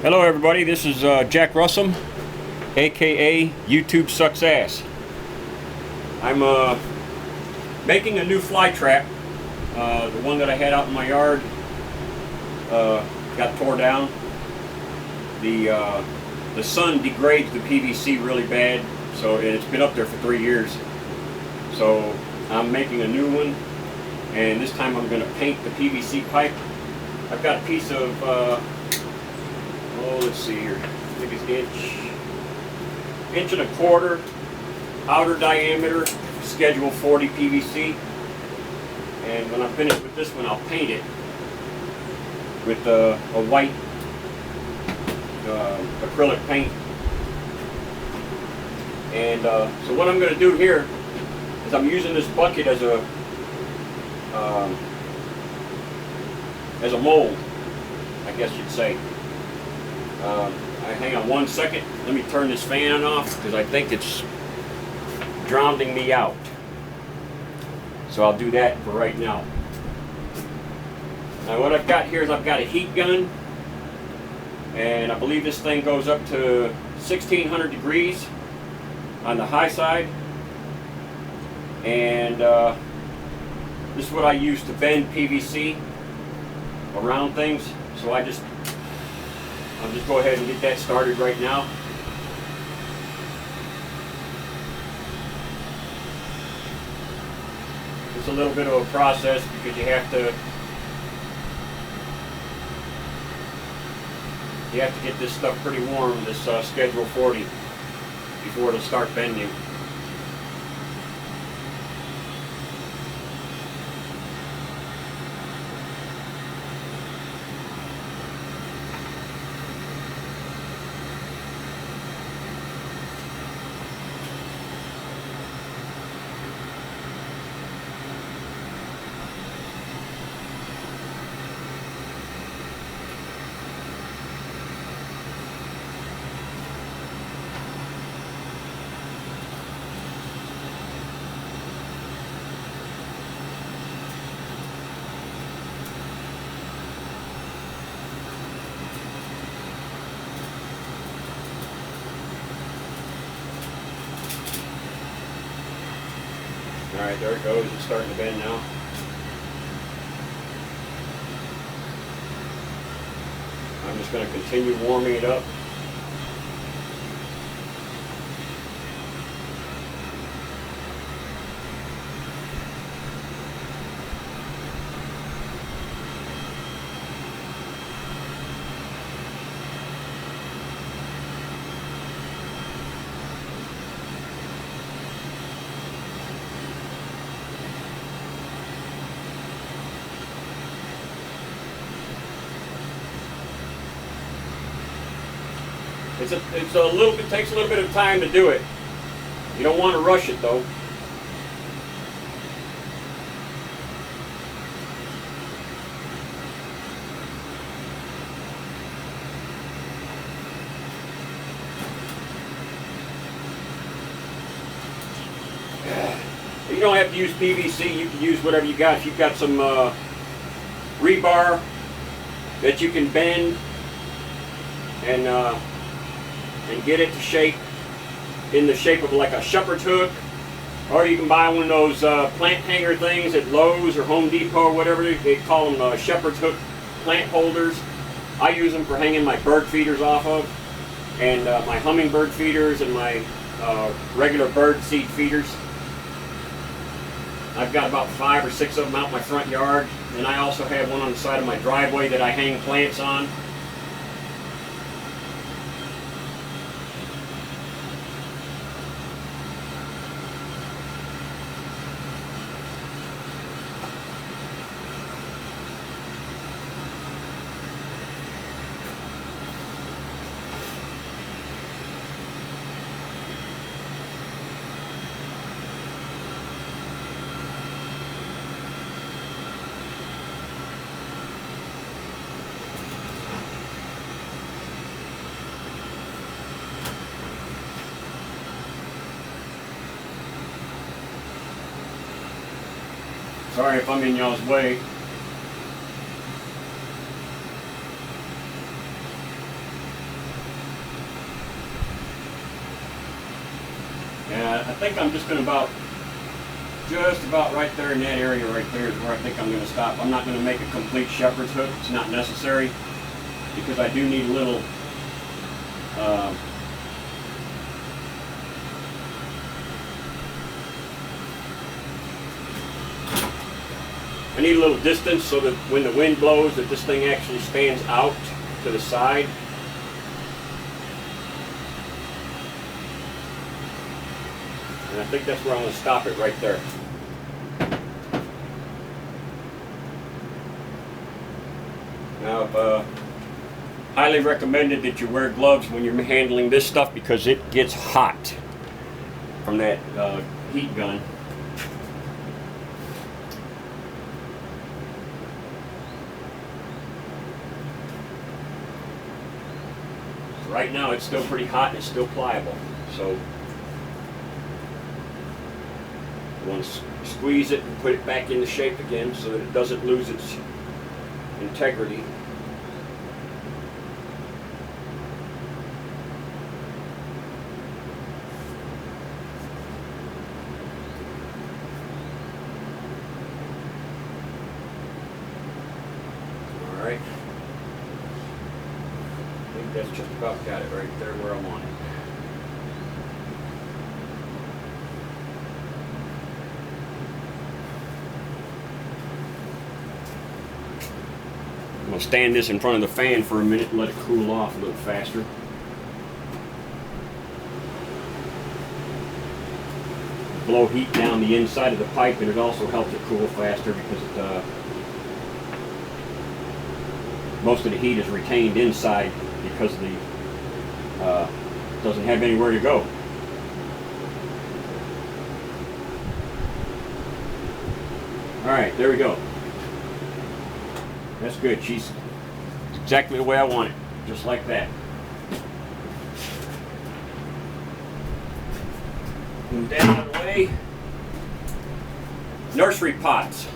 Hello everybody, this is Jack Russell, aka YouTube Sucks Ass. I'm making a new fly trap. The one that I had out in my yard got tore down. The sun degrades the PVC really bad, so it's been up there for 3 years. So I'm making a new one, and this time I'm going to paint the PVC pipe. I've got a piece of let's see here. I think it's inch and a quarter outer diameter, schedule 40 PVC. And when I'm finished with this one, I'll paint it with a white acrylic paint. And so what I'm going to do here is I'm using this bucket as a mold, I guess you'd say. Hang on one second. Let me turn this fan off because I think it's drowning me out. So I'll do that for right now. Now what I've got here is I've got a heat gun, and I believe this thing goes up to 1600 degrees on the high side. And this is what I use to bend PVC around things. So I'll just go ahead and get that started right now. It's a little bit of a process because you have to get this stuff pretty warm, this schedule 40, before it'll start bending. Alright, there it goes. It's starting to bend now. I'm just going to continue warming it up. It takes a little bit of time to do it. You don't want to rush it though. You don't have to use PVC, you can use whatever you got. If you've got some rebar that you can bend and get it to shape in the shape of like a shepherd's hook, or you can buy one of those plant hanger things at Lowe's or Home Depot or whatever. They call them shepherd's hook plant holders. I use them for hanging my bird feeders off of, and my hummingbird feeders and my regular bird seed feeders. I've got about 5 or 6 of them out in my front yard, and I also have one on the side of my driveway that I hang plants on. Sorry if I'm in y'all's way. I think I'm just going to just about right there in that area right there is where I think I'm going to stop. I'm not going to make a complete shepherd's hook. It's not necessary because I do need a little I need a little distance so that when the wind blows that this thing actually stands out to the side. And I think that's where I'm going to stop it right there. Now, highly recommended that you wear gloves when you're handling this stuff because it gets hot from that heat gun. Right now it's still pretty hot and it's still pliable, so you want to squeeze it and put it back into shape again so that it doesn't lose its integrity. All right. I think that's just about got it right there where I want it. I'm going to stand this in front of the fan for a minute and let it cool off a little faster. Blow heat down the inside of the pipe, and it also helps it cool faster because it, most of the heat is retained inside because the doesn't have anywhere to go. All right, there we go. That's good. She's exactly the way I want it, just like that. Move that out of the way. Nursery pots.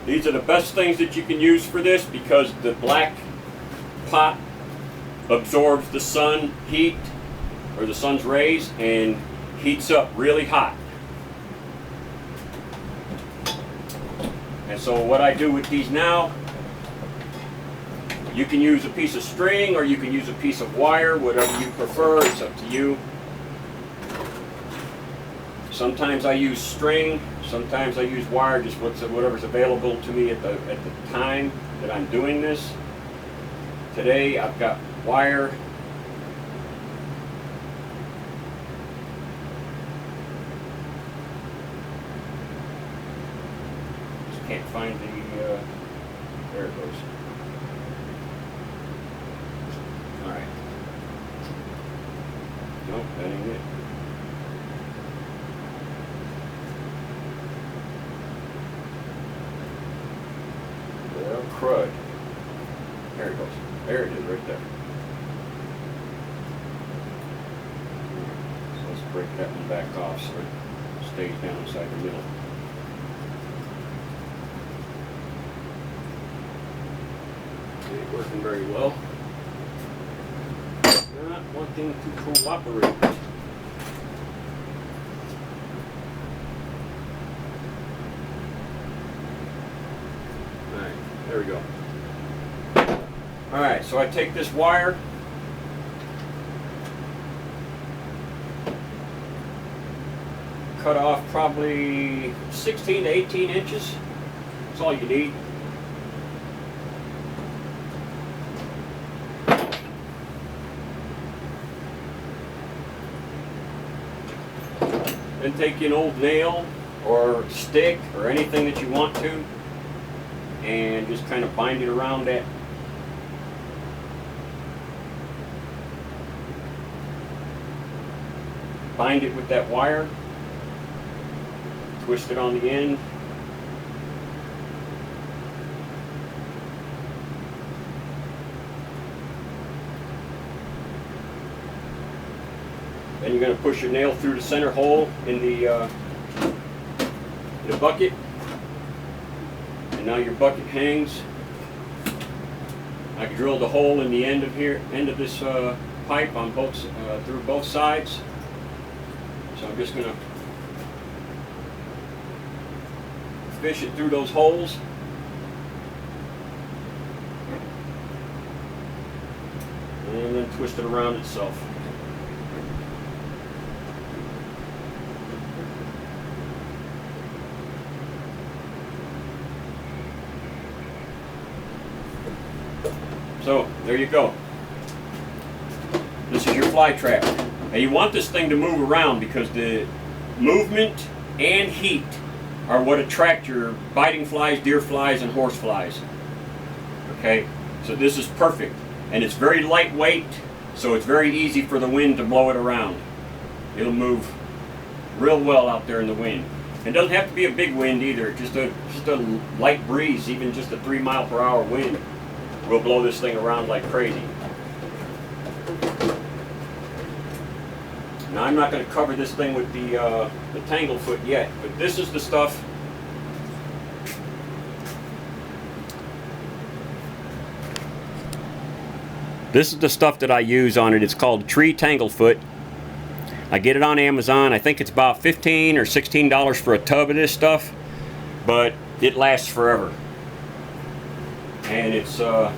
These are the best things that you can use for this because the black pot absorbs the sun heat or the sun's rays and heats up really hot. And so what I do with these now, you can use a piece of string or you can use a piece of wire, whatever you prefer, it's up to you. Sometimes I use string, sometimes I use wire, just whatever's available to me at the time that I'm doing this. Today I've got wire. Just can't find the, there it goes. Alright. Nope, that ain't it. Well, crud. There it goes. There it is, right there. So let's break that one back off so it stays down inside the middle. It ain't working very well. Not wanting to cooperate. Alright, there we go. Alright, so I take this wire, cut off probably 16 to 18 inches. That's all you need. Then take an old nail or stick or anything that you want to and just kind of bind it around that. Bind it with that wire, twist it on the end. Then you're going to push your nail through the center hole in the bucket. And now your bucket hangs. I drilled a hole in the end of this pipe on through both sides. So I'm just going to fish it through those holes. And then twist it around itself. So, there you go. This is your fly trap. Now you want this thing to move around because the movement and heat are what attract your biting flies, deer flies, and horse flies. Okay, so this is perfect. And it's very lightweight, so it's very easy for the wind to blow it around. It'll move real well out there in the wind. It doesn't have to be a big wind either, just a light breeze, even just a 3-mile-per-hour wind will blow this thing around like crazy. Now I'm not going to cover this thing with the Tanglefoot yet, but this is the stuff. This is the stuff that I use on it. It's called Tree Tanglefoot. I get it on Amazon. I think it's about $15 or $16 for a tub of this stuff, but it lasts forever. And it's I'll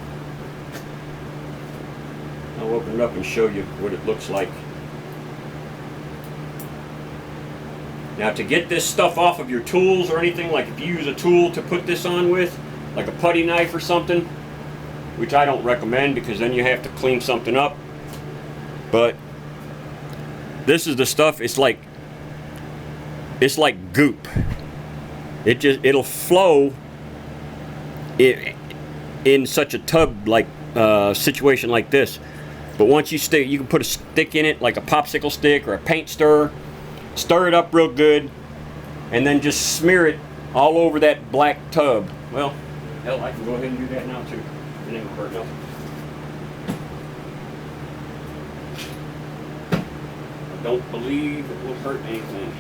open it up and show you what it looks like. Now to get this stuff off of your tools or anything, like if you use a tool to put this on with, like a putty knife or something, which I don't recommend because then you have to clean something up, but this is the stuff. It's like goop. It'll flow in such a tub like situation like this. But once you can put a stick in it, like a popsicle stick or a paint stirrer, stir it up real good, and then just smear it all over that black tub. Well, hell, I can go ahead and do that now too. It ain't gonna hurt nothing. I don't believe it will hurt anything.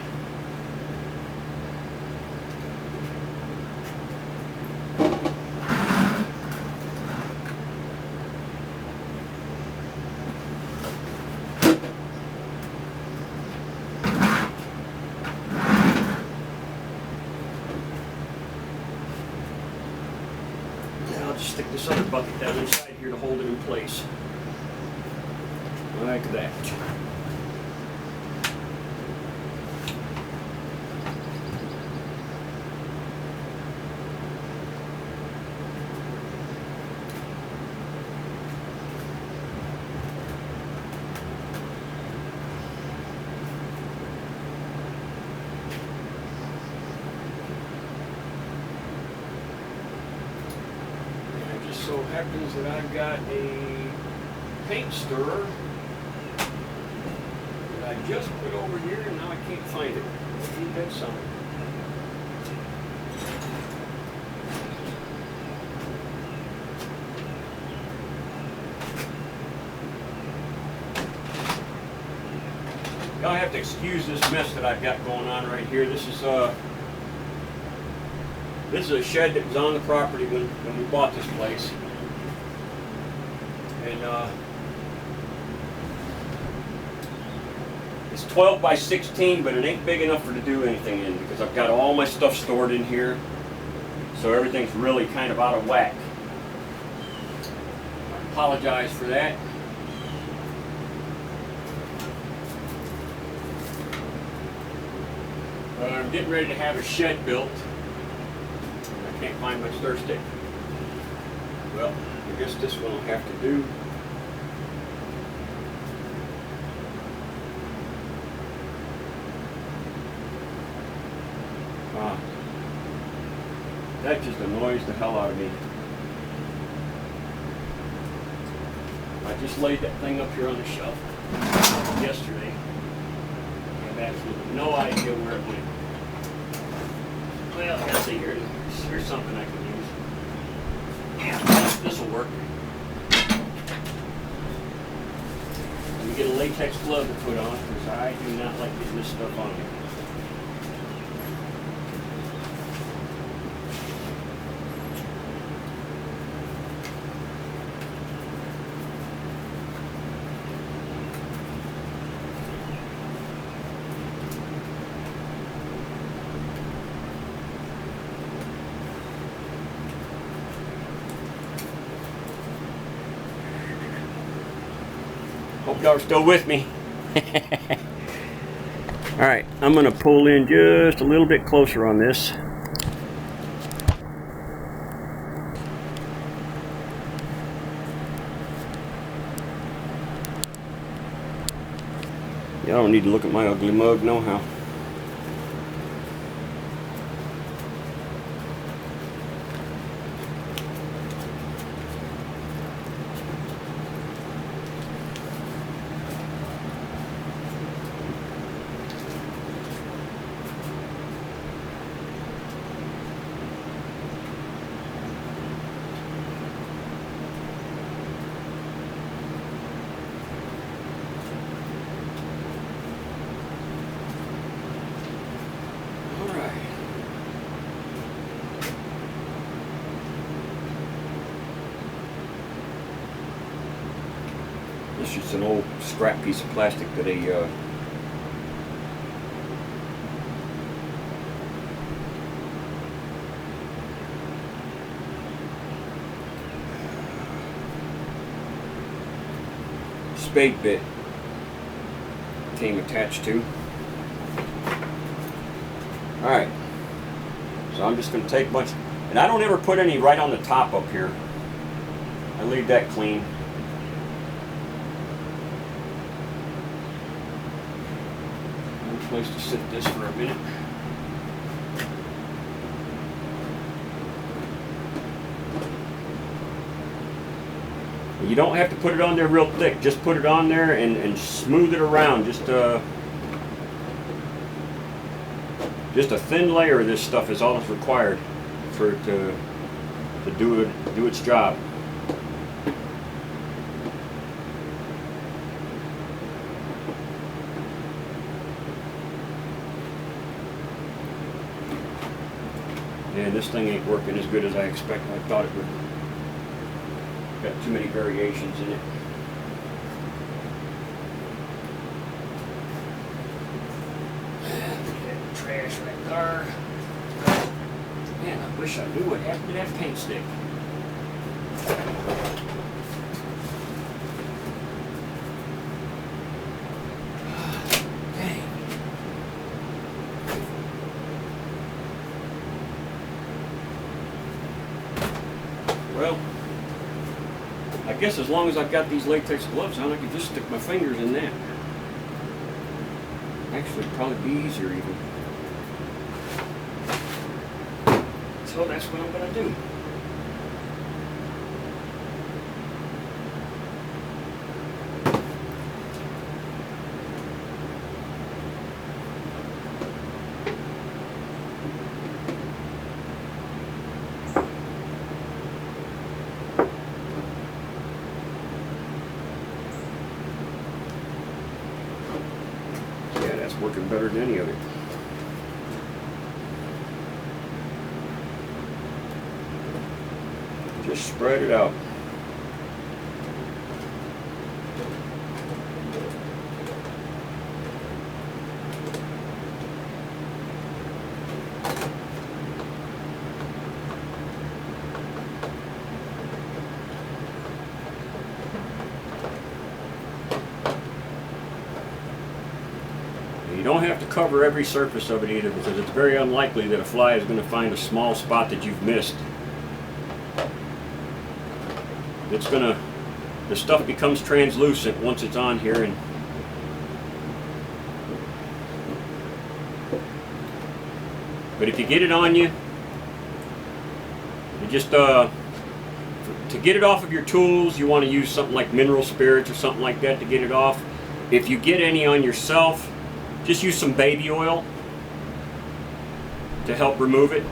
I'll just stick this other bucket down inside here to hold it in place. Like that. So happens that I've got a paint stirrer that I just put over here and now I can't find it. I need that somewhere. Y'all have to excuse this mess that I've got going on right here. This is a shed that was on the property when we bought this place. And it's 12 by 16, but it ain't big enough for to do anything in because I've got all my stuff stored in here. So everything's really kind of out of whack. I apologize for that. I'm getting ready to have a shed built. Can't find my stir stick. Well, I guess this one will have to do. That just annoys the hell out of me. I just laid that thing up here on the shelf yesterday. I have absolutely no idea where it went. Well, I gotta see here. Here's something I can use. Yeah, this will work. Let me get a latex glove to put on because I do not like getting this stuff on me. Hope y'all are still with me. Alright, I'm going to pull in just a little bit closer on this. Y'all don't need to look at my ugly mug, no how. This is an old scrap piece of plastic that a spade bit came attached to. Alright, so I'm just going to take a bunch, and I don't ever put any right on the top up here. I leave that clean. Place to sit this for a minute. You don't have to put it on there real thick. Just put it on there and smooth it around. Just a thin layer of this stuff is all that's required for it to do its job. And this thing ain't working as good as I thought it would. Got too many variations in it. That trash right there. Man, I wish I knew what happened to that paint stick. Well, I guess as long as I've got these latex gloves on, I can just stick my fingers in that. Actually, it'd probably be easier even. So that's what I'm going to do. Working better than any of it. Just spread it out. You don't have to cover every surface of it either, because it's very unlikely that a fly is going to find a small spot that you've missed. The stuff becomes translucent once it's on here, and but if you get it on you, just to get it off of your tools, you want to use something like mineral spirits or something like that to get it off. If you get any on yourself, just use some baby oil to help remove it.